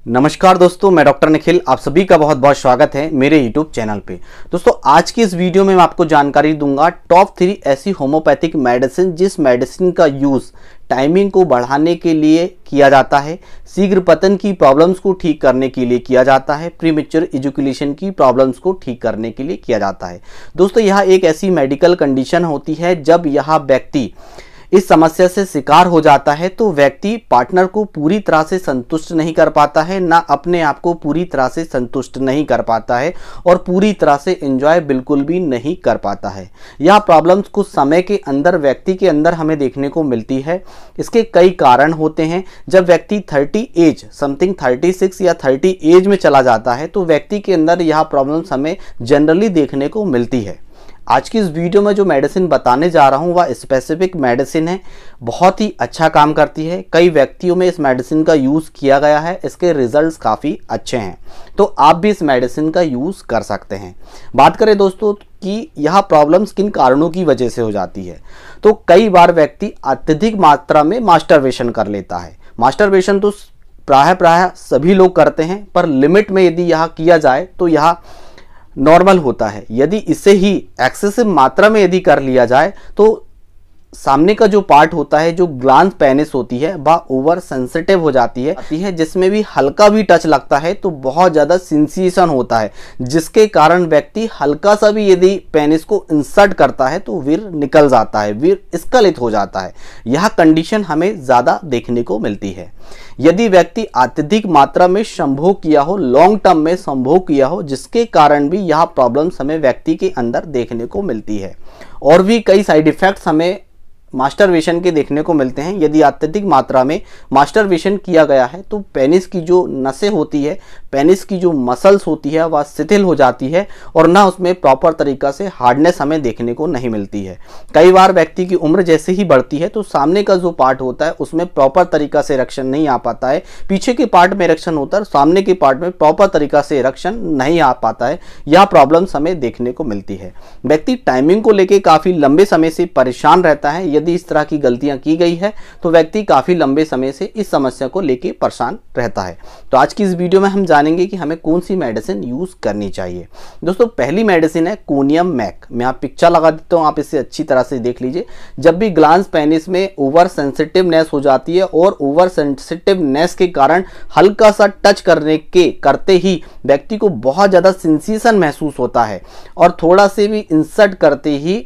नमस्कार दोस्तों, मैं डॉक्टर निखिल। आप सभी का बहुत बहुत स्वागत है मेरे YouTube चैनल पे। दोस्तों, आज की इस वीडियो में मैं आपको जानकारी दूंगा टॉप 3 ऐसी होम्योपैथिक मेडिसिन जिस मेडिसिन का यूज़ टाइमिंग को बढ़ाने के लिए किया जाता है, शीघ्र पतन की प्रॉब्लम्स को ठीक करने के लिए किया जाता है, प्रीमेच्योर इजैकुलेशन की प्रॉब्लम्स को ठीक करने के लिए किया जाता है। दोस्तों, यह एक ऐसी मेडिकल कंडीशन होती है जब यह व्यक्ति इस समस्या से शिकार हो जाता है तो व्यक्ति पार्टनर को पूरी तरह से संतुष्ट नहीं कर पाता है, ना अपने आप को पूरी तरह से संतुष्ट नहीं कर पाता है और पूरी तरह से एंजॉय बिल्कुल भी नहीं कर पाता है। यह प्रॉब्लम्स कुछ समय के अंदर व्यक्ति के अंदर हमें देखने को मिलती है। इसके कई कारण होते हैं। जब व्यक्ति 30 एज समथिंग 36 या 30 एज में चला जाता है तो व्यक्ति के अंदर यह प्रॉब्लम्स हमें जनरली देखने को मिलती है। आज की इस वीडियो में जो मेडिसिन बताने जा रहा हूँ वह स्पेसिफिक मेडिसिन है, बहुत ही अच्छा काम करती है। कई व्यक्तियों में इस मेडिसिन का यूज़ किया गया है, इसके रिजल्ट्स काफ़ी अच्छे हैं, तो आप भी इस मेडिसिन का यूज़ कर सकते हैं। बात करें दोस्तों कि यह प्रॉब्लम्स किन कारणों की वजह से हो जाती है, तो कई बार व्यक्ति अत्यधिक मात्रा में मास्टरबेशन कर लेता है। मास्टरबेशन तो प्रायः सभी लोग करते हैं, पर लिमिट में यदि यह किया जाए तो यह नॉर्मल होता है। यदि इसे ही एक्सेसिव मात्रा में यदि कर लिया जाए तो सामने का जो पार्ट होता है, जो ग्लैंड पेनिस होती है, वह ओवर सेंसिटिव हो जाती है, जिसमें भी हल्का भी टच लगता है तो बहुत ज़्यादा सेंसेशन होता है, जिसके कारण व्यक्ति हल्का सा भी यदि पेनिस को इंसर्ट करता है तो वीर निकल जाता है, वीर स्खलित हो जाता है। यह कंडीशन हमें ज़्यादा देखने को मिलती है। यदि व्यक्ति अत्यधिक मात्रा में संभोग किया हो, लॉन्ग टर्म में संभोग किया हो, जिसके कारण भी यह प्रॉब्लम्स हमें व्यक्ति के अंदर देखने को मिलती है। और भी कई साइड इफेक्ट्स हमें मास्टरबेशन के देखने को मिलते हैं। यदि अत्यधिक मात्रा में मास्टरबेशन किया गया है तो पेनिस की जो नसें होती है, पेनिस की जो मसल्स होती है वह शिथिल हो जाती है और ना उसमें प्रॉपर तरीका से हार्डनेस हमें देखने को नहीं मिलती है। कई बार व्यक्ति की उम्र जैसे ही बढ़ती है तो सामने का जो पार्ट होता है उसमें प्रॉपर तरीका से इरेक्शन नहीं आ पाता है, पीछे के पार्ट में इरेक्शन होता है, सामने के पार्ट में प्रॉपर तरीका से इरेक्शन नहीं आ पाता है। यह प्रॉब्लम्स हमें देखने को मिलती है। व्यक्ति टाइमिंग को लेकर काफ़ी लंबे समय से परेशान रहता है। यदि इस तरह की गलतियां की गई है तो व्यक्ति काफी लंबे समय से इस समस्या को लेकर परेशान रहता है। तो आज की इस वीडियो में हम जानेंगे कि हमें कौन सी मेडिसिन यूज करनी चाहिए। दोस्तों, पहली मेडिसिन है कोनियम मैक। मैं आप पिक्चर लगा देता हूं, आप इसे अच्छी तरह से देख लीजिए। जब भी ग्लैंड पेनिस में ओवर सेंसिटिवनेस हो जाती है और ओवर सेंसिटिवनेस के कारण हल्का सा टच करते ही व्यक्ति को बहुत ज्यादा सेंसेशन महसूस होता है और थोड़ा से भी इंसर्ट करते ही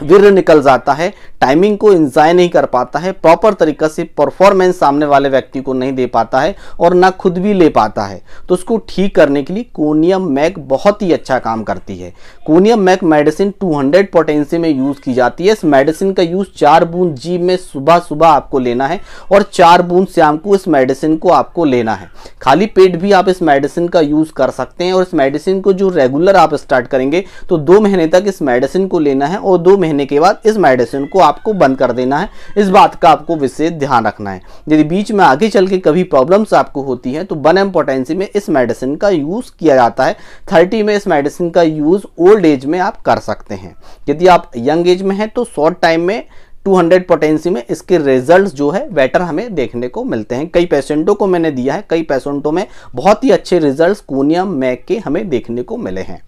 वीर्य निकल जाता है, टाइमिंग को एंजॉय नहीं कर पाता है, प्रॉपर तरीका से परफॉर्मेंस सामने वाले व्यक्ति को नहीं दे पाता है और ना खुद भी ले पाता है, तो उसको ठीक करने के लिए कोनियम मैक बहुत ही अच्छा काम करती है। कोनियम मैक मेडिसिन 200 पोटेंसी में यूज की जाती है। इस मेडिसिन का यूज 4 बूंद जीभ में सुबह सुबह आपको लेना है और 4 बूंद शाम को इस मेडिसिन को आपको लेना है। खाली पेट भी आप इस मेडिसिन का यूज कर सकते हैं और इस मेडिसिन को जो रेगुलर आप स्टार्ट करेंगे तो 2 महीने तक इस मेडिसिन को लेना है और 2 महीने के बाद इस मेडिसिन को आपको बंद कर देना है। इस बात का आपको विशेष ध्यान रखना है। यदि बीच में आगे चल के कभी प्रॉब्लम्स आपको होती हैं तो 1 m पोटेंसी में इस मेडिसिन का यूज किया जाता है। 30 में इस मेडिसिन का यूज ओल्ड एज में आप कर सकते हैं। यदि आप यंग एज में हैं तो शॉर्ट टाइम में 200 पोटेंसी में इसके रिजल्ट्स जो है बेटर हमें देखने को मिलते हैं। कई पेशेंटों को मैंने दिया है, कई पेशेंटों में बहुत ही अच्छे रिजल्ट्स कोनियम मैक के हमें देखने को मिले हैं।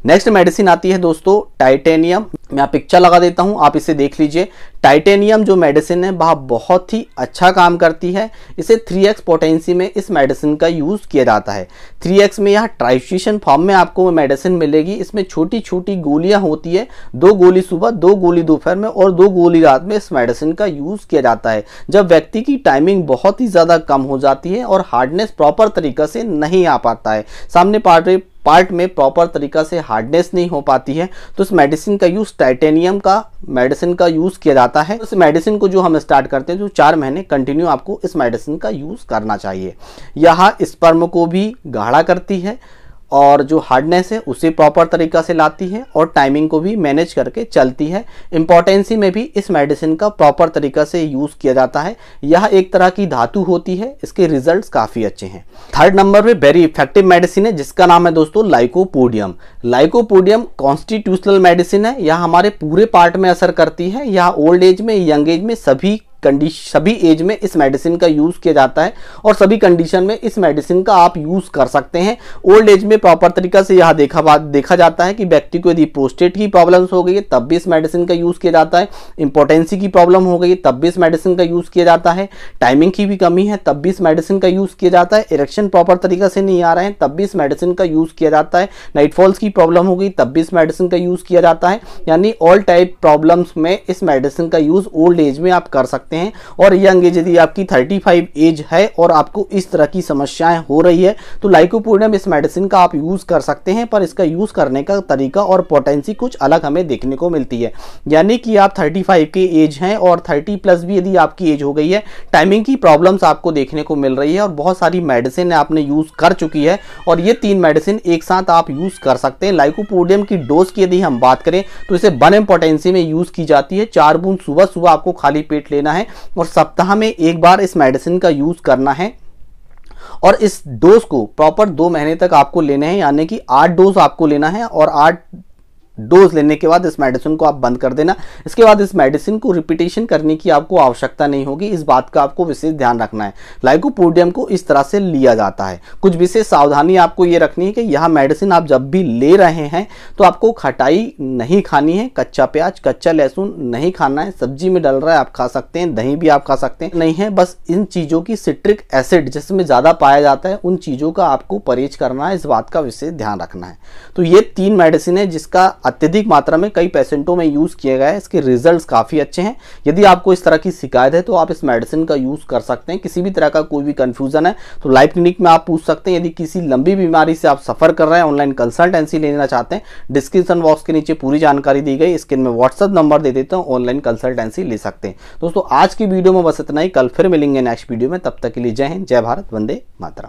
नेक्स्ट मेडिसिन आती है दोस्तों टाइटेनियम। मैं पिक्चर लगा देता हूं, आप इसे देख लीजिए। टाइटेनियम जो मेडिसिन है वह बहुत ही अच्छा काम करती है। इसे 3x पोटेंसी में इस मेडिसिन का यूज किया जाता है। 3x में यह ट्राइफ्यूशन फॉर्म में आपको मेडिसिन मिलेगी। इसमें छोटी छोटी गोलियां होती है, 2 गोली सुबह, 2 गोली दोपहर में और 2 गोली रात में इस मेडिसिन का यूज किया जाता है। जब व्यक्ति की टाइमिंग बहुत ही ज्यादा कम हो जाती है और हार्डनेस प्रॉपर तरीका से नहीं आ पाता है, सामने पार्ट में प्रॉपर तरीका से हार्डनेस नहीं हो पाती है, तो इस मेडिसिन का यूज टाइटेनियम का मेडिसिन का यूज किया जाता है। इस मेडिसिन को जो हम स्टार्ट करते हैं तो 4 महीने कंटिन्यू आपको इस मेडिसिन का यूज करना चाहिए। यह स्पर्म को भी गाढ़ा करती है और जो हार्डनेस है उसे प्रॉपर तरीका से लाती है और टाइमिंग को भी मैनेज करके चलती है। इम्पोर्टेंसी में भी इस मेडिसिन का प्रॉपर तरीका से यूज किया जाता है। यह एक तरह की धातु होती है, इसके रिजल्ट्स काफी अच्छे हैं। 3rd नंबर पे वेरी इफेक्टिव मेडिसिन है जिसका नाम है दोस्तों लाइकोपोडियम। लाइकोपोडियम कॉन्स्टिट्यूशनल मेडिसिन है। यह हमारे पूरे पार्ट में असर करती है। यह ओल्ड एज में, यंग एज में सभी सभी एज में इस मेडिसिन का यूज किया जाता है और सभी कंडीशन में इस मेडिसिन का आप यूज कर सकते हैं। ओल्ड एज में प्रॉपर तरीका से यह देखा जाता है कि व्यक्ति को यदि प्रोस्टेट की प्रॉब्लम्स हो गई है तब भी इस मेडिसिन का यूज किया जाता है, इंपोर्टेंसी की प्रॉब्लम हो गई तब भी इस मेडिसिन का यूज किया जाता है, टाइमिंग की भी कमी है तब भी इस मेडिसिन का यूज किया जाता है, इरेक्शन प्रॉपर तरीका से नहीं आ रहे हैं तब भी इस मेडिसिन का यूज किया जाता है, नाइटफॉल्स की प्रॉब्लम हो गई तब भी इस मेडिसिन का यूज किया जाता है। यानी ऑल टाइप प्रॉब्लम्स में इस मेडिसिन का यूज ओल्ड एज में आप कर सकते हैं। और यंग एज यदि आपकी 35 एज है और आपको इस तरह की समस्याएं हो रही है तो लाइकोपोडियम इस मेडिसिन का आप यूज कर सकते हैं, पर इसका यूज करने का तरीका और पोटेंसी कुछ अलग हमें देखने को मिलती है। यानी कि आप 35 के एज हैं और 30 प्लस भी यदि आपकी एज हो गई है, टाइमिंग की प्रॉब्लम्स आपको देखने को मिल रही है और बहुत सारी मेडिसिन आपने यूज कर चुकी है और ये 3 मेडिसिन एक साथ आप यूज कर सकते हैं। लाइकोपोडियम की डोज की यदि हम बात करें तो इसे 1 mg पोटेंसी में यूज की जाती है। 4 बूंद सुबह सुबह आपको खाली पेट लेना है और सप्ताह में एक बार इस मेडिसिन का यूज करना है और इस डोज को प्रॉपर 2 महीने तक आपको लेने हैं। यानी कि 8 डोज आपको लेना है और 8 डोज लेने के बाद इस मेडिसिन को आप बंद कर देना। इसके बाद इस मेडिसिन को रिपीटेशन करने की आपको आवश्यकता नहीं होगी। इस बात का आपको विशेष ध्यान रखना है। लाइकोपोडियम को इस तरह से लिया जाता है। कुछ विशेष सावधानी आपको ये रखनी है कि यह मेडिसिन आप जब भी ले रहे हैं तो आपको खटाई नहीं खानी है, कच्चा प्याज कच्चा लहसुन नहीं खाना है, सब्जी में डल रहा है आप खा सकते हैं, दही भी आप खा सकते हैं, नहीं है बस इन चीज़ों की सिट्रिक एसिड जिसमें ज़्यादा पाया जाता है उन चीज़ों का आपको परहेज करना है। इस बात का विशेष ध्यान रखना है। तो ये 3 मेडिसिन है जिसका अत्यधिक मात्रा में कई पेशेंटों में यूज किया गया है। इसके रिजल्ट्स काफी अच्छे हैं। यदि आपको इस तरह की शिकायत है तो आप इस मेडिसिन का यूज कर सकते हैं। किसी भी तरह का कोई भी कंफ्यूजन है तो लाइव क्लिनिक में आप पूछ सकते हैं। यदि किसी लंबी बीमारी से आप सफर कर रहे हैं, ऑनलाइन कंसल्टेंसी लेना चाहते हैं, डिस्क्रिप्शन बॉक्स के नीचे पूरी जानकारी दी गई, स्क्रीन में व्हाट्सएप नंबर दे देता हूं, ऑनलाइन कंसल्टेंसी ले सकते हैं। दोस्तों आज की वीडियो में बस इतना ही। कल फिर मिलेंगे नेक्स्ट वीडियो में। तब तक के लिए जय हिंद, जय भारत, वंदे मातरम।